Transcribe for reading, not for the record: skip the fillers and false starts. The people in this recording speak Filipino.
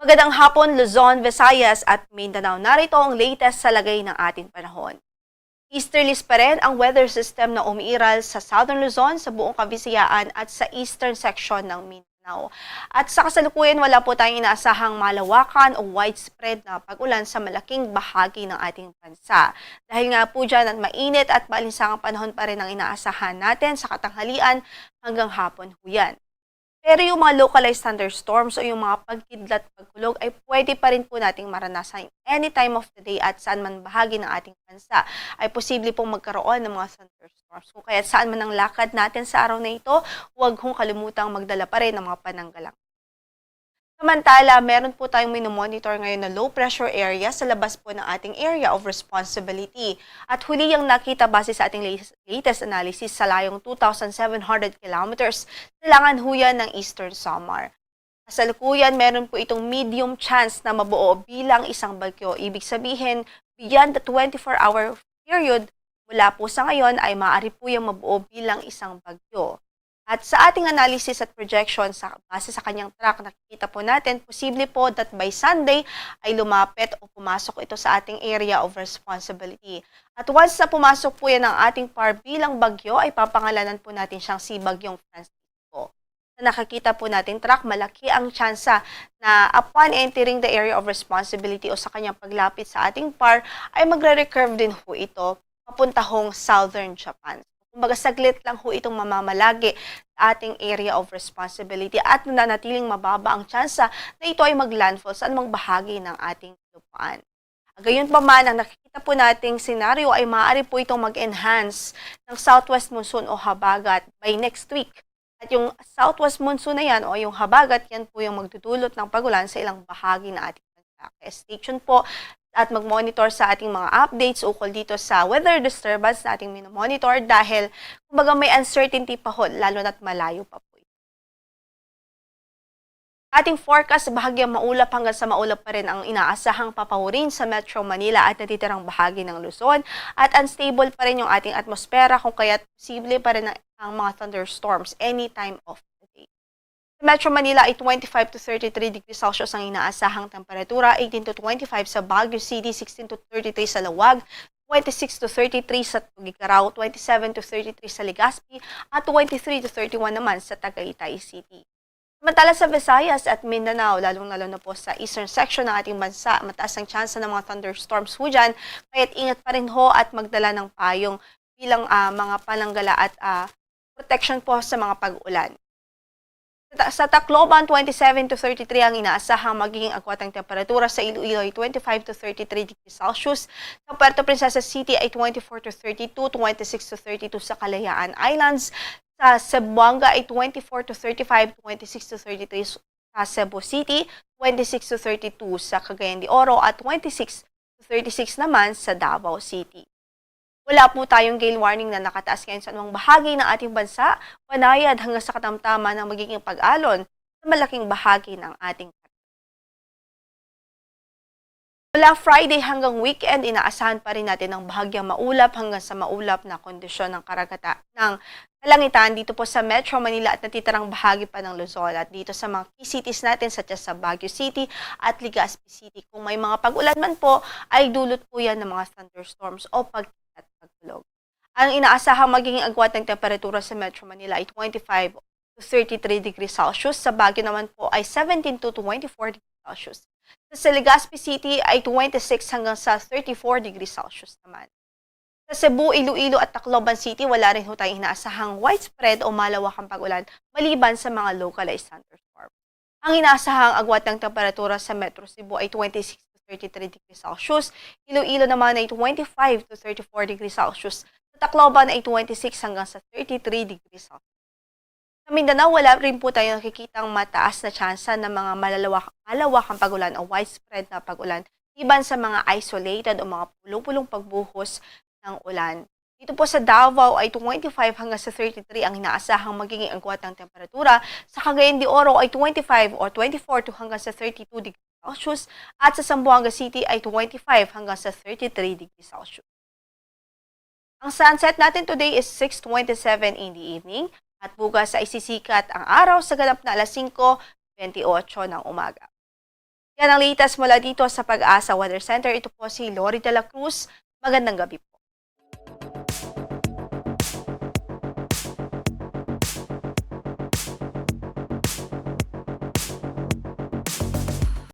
Magandang hapon, Luzon, Visayas at Mindanao. Narito ang latest sa lagay ng ating panahon. Easterlies pa rin ang weather system na umiiral sa Southern Luzon, sa buong Kabisayaan at sa eastern section ng Mindanao. At sa kasalukuyan, wala po tayong inaasahang malawakan o widespread na pag-ulan sa malaking bahagi ng ating bansa. Dahil nga po dyan at mainit at maalinsangang panahon pa rin ang inaasahan natin sa katanghalian hanggang hapon huyan. Pero yung mga localized thunderstorms o yung mga pagkidlat, pagkulog ay pwede pa rin po nating maranasan any time of the day at saan man bahagi ng ating bansa ay posible pong magkaroon ng mga thunderstorms. Kung kaya saan man ang lakad natin sa araw na ito, huwag hong kalimutang magdala pa rin ng mga pananggalang. Samantala, meron po tayong minomonitor ngayon na low pressure area sa labas po ng ating area of responsibility. At huli yung nakita base sa ating latest analysis sa layong 2,700 kilometers, silangan huyan ng Eastern Samar. Kasalukuyan, meron po itong medium chance na mabuo bilang isang bagyo. Ibig sabihin, beyond the 24-hour period, mula po sa ngayon ay maaari po yung mabuo bilang isang bagyo. At sa ating analysis at projection, base sa kanyang track, nakikita po natin, posible po that by Sunday ay lumapit o pumasok ito sa ating area of responsibility. At once na pumasok po yan ang ating PAR bilang bagyo, ay papangalanan po natin siyang si Bagyong Francisco. Sa nakikita po natin track, malaki ang tsansa na upon entering the area of responsibility o sa kanyang paglapit sa ating PAR, ay magre-recurve din po ito papunta hong Southern Japan. Kumbaga saglit lang ho itong mamamalagi sa ating area of responsibility at nananatiling mababa ang tsansa na ito ay maglandfall sa anumang bahagi ng ating lupaan. Gayunpaman, ang nakikita po nating senaryo ay maaari po itong mag-enhance ng southwest monsoon o habagat by next week. At yung southwest monsoon na yan o yung habagat, yan po yung magdudulot ng pagulan sa ilang bahagi ng ating bansa. Kaya stay tuned po at mag-monitor sa ating mga updates ukol dito sa weather disturbance na ating minomonitor dahil kumbaga may uncertainty pa ho, lalo na't malayo pa po. Ating forecast, bahagyang maulap hanggang sa maulap pa rin ang inaasahang papahurin sa Metro Manila at natitirang bahagi ng Luzon at unstable pa rin yung ating atmosfera kung kaya posible pa rin ang mga thunderstorms anytime of the day. Sa Metro Manila ay 25 to 33 degrees Celsius ang inaasahang temperatura, 18 to 25 sa Baguio City, 16 to 33 sa Lawag, 26 to 33 sa Tugigaraw, 27 to 33 sa Legazpi, at 23 to 31 naman sa Tagaytay City. Samantala sa Visayas at Mindanao, lalong-lalo na po sa eastern section ng ating bansa, mataas ang tsansa ng mga thunderstorms ho dyan, kaya't ingat pa rin ho at magdala ng payong bilang mga pananggala at protection po sa mga pag-ulan. Sa Tacloban, 27 to 33 ang inaasahang magiging agwatang temperatura. Sa Iloilo ay 25 to 33 degrees Celsius. Sa Puerto Princesa City ay 24 to 32, 26 to 32 sa Kalayaan Islands. Sa Zamboanga ay 24 to 35, 26 to 33 sa Cebu City, 26 to 32 sa Cagayan de Oro at 26 to 36 naman sa Davao City. Wala po tayong gale warning na nakataas ngayon sa anumang bahagi ng ating bansa, panayad hanggang sa katamtaman ng magiging pag-alon sa malaking bahagi ng ating bansa. Mula Friday hanggang weekend, inaasahan pa rin natin ang bahagyang maulap hanggang sa maulap na kondisyon ng karagatan ng kalangitan dito po sa Metro Manila at natitirang bahagi pa ng Luzon at dito sa mga key cities natin such as sa Baguio City at Legazpi City. Kung may mga pag-ulan man po, ay dulot po yan ng mga thunderstorms o at pagkulog. Ang inaasahang magiging agwatang temperatura sa Metro Manila ay 25 to 33 degrees Celsius. Sa Baguio naman po ay 17 to 24 degrees Celsius. Sa Legazpi City ay 26 hanggang sa 34 degrees Celsius naman. Sa Cebu, Iloilo at Tacloban City, wala rin ho tayong inaasahang widespread o malawakang pag-ulan maliban sa mga localized thunderstorms. Ang inaasahang agwatang temperatura sa Metro Cebu ay 26 33 degrees Celsius. Iloilo naman ay 25 to 34 degrees Celsius. Sa Tacloban ay 26 hanggang sa 33 degrees Celsius. Sa Mindanao, wala rin po tayo nakikitang mataas na tsansa ng mga malawakang pag-ulan o widespread na pag-ulan iban sa mga isolated o mga pulong-pulong pagbuhos ng ulan. Dito po sa Davao ay 25 hanggang sa 33 ang inaasahang magiging agwatang temperatura. Sa Cagayan de Oro ay 25 or 24 to hanggang sa 32 degrees Celsius at sa Zamboanga City ay 25 hanggang sa 33 degrees Celsius. Ang sunset natin today is 6:27 in the evening at bukas ay sisikat ang araw sa ganap na alas 5:28 ng umaga. Yan ang latest mula dito sa Pag-asa Weather Center. Ito po si Lori de la Cruz. Magandang gabi po.